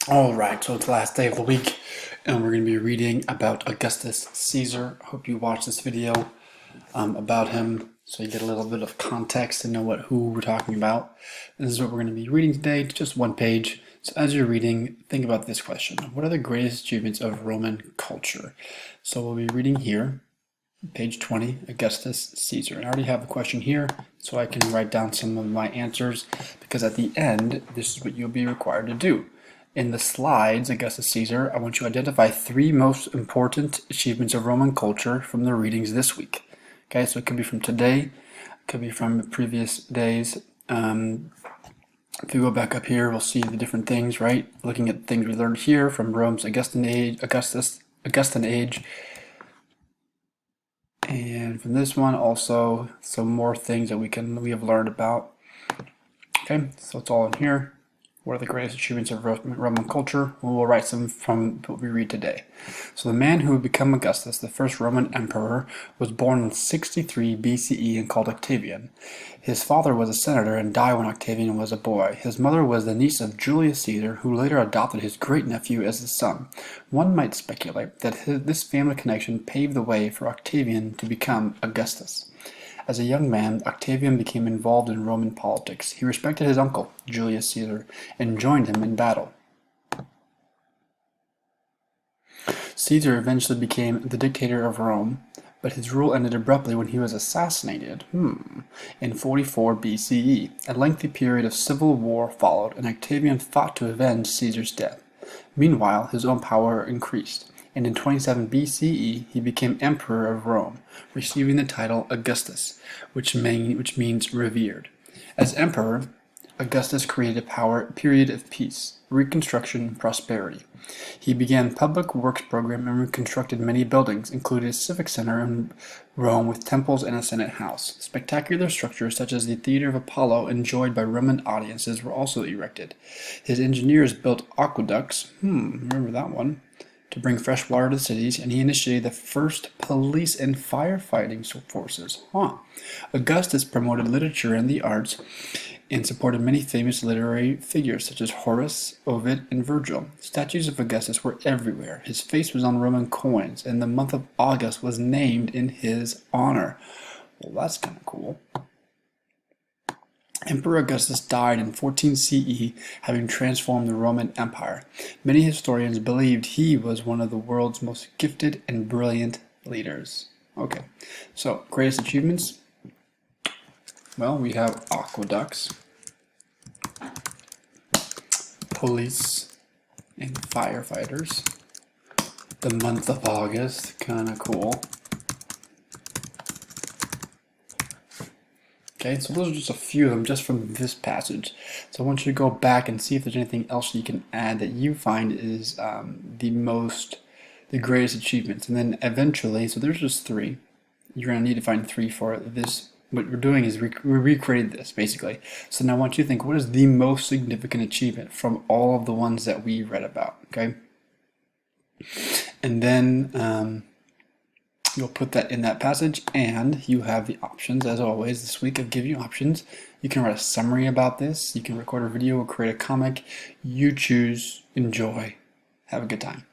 All right, so it's the last day of the week, and we're going to be reading about Augustus Caesar. I hope you watch this video about him so you get a little bit of context and know who we're talking about. This is what we're going to be reading today, just one page. So as you're reading, think about this question. What are the greatest achievements of Roman culture? So we'll be reading here, page 20, Augustus Caesar. And I already have the question here, so I can write down some of my answers, because at the end, this is what you'll be required to do. In the slides, Augustus Caesar, I want you to identify 3 most important achievements of Roman culture from the readings this week. Okay, so it could be from today, it could be from previous days. If we go back up here, we'll see the different things, right? Looking at things we learned here from Rome's Augustan age. And from this one, also some more things that we have learned about. Okay, so it's all in here. What are the greatest achievements of Roman culture? We'll write some from what we read today. So the man who would become Augustus, the first Roman emperor, was born in 63 BCE and called Octavian. His father was a senator and died when Octavian was a boy. His mother was the niece of Julius Caesar, who later adopted his great-nephew as his son. One might speculate that this family connection paved the way for Octavian to become Augustus. As a young man, Octavian became involved in Roman politics. He respected his uncle, Julius Caesar, and joined him in battle. Caesar eventually became the dictator of Rome, but his rule ended abruptly when he was assassinated in 44 BCE. A lengthy period of civil war followed, and Octavian fought to avenge Caesar's death. Meanwhile, his own power increased, and in 27 BCE he became emperor of Rome, receiving the title Augustus, which means revered. As emperor, Augustus created a period of peace, reconstruction, and prosperity. He began public works program and reconstructed many buildings, including a civic center in Rome with temples and a senate house. Spectacular structures such as the Theater of Apollo, enjoyed by Roman audiences, were also erected. His engineers built aqueducts, remember that one, to bring fresh water to cities, and he initiated the first police and firefighting forces. Augustus promoted literature and the arts and supported many famous literary figures such as Horace, Ovid, and Virgil. Statues of Augustus were everywhere. His face was on Roman coins, and the month of August was named in his honor. Well, that's kind of cool. Emperor Augustus died in 14 CE, having transformed the Roman Empire. Many historians believed he was one of the world's most gifted and brilliant leaders. Okay, so greatest achievements? Well, we have aqueducts, police, and firefighters. The month of August, kind of cool. Okay, so those are just a few of them just from this passage. So I want you to go back and see if there's anything else you can add that you find is the greatest achievements. And then eventually, so there's just 3. You're going to need to find 3 for this. What we're doing is we recreated this, basically. So now I want you to think, what is the most significant achievement from all of the ones that we read about, okay? And then you'll put that in that passage, and you have the options, as always. This week I've given you options. You can write a summary about this. You can record a video or create a comic. You choose. Enjoy. Have a good time.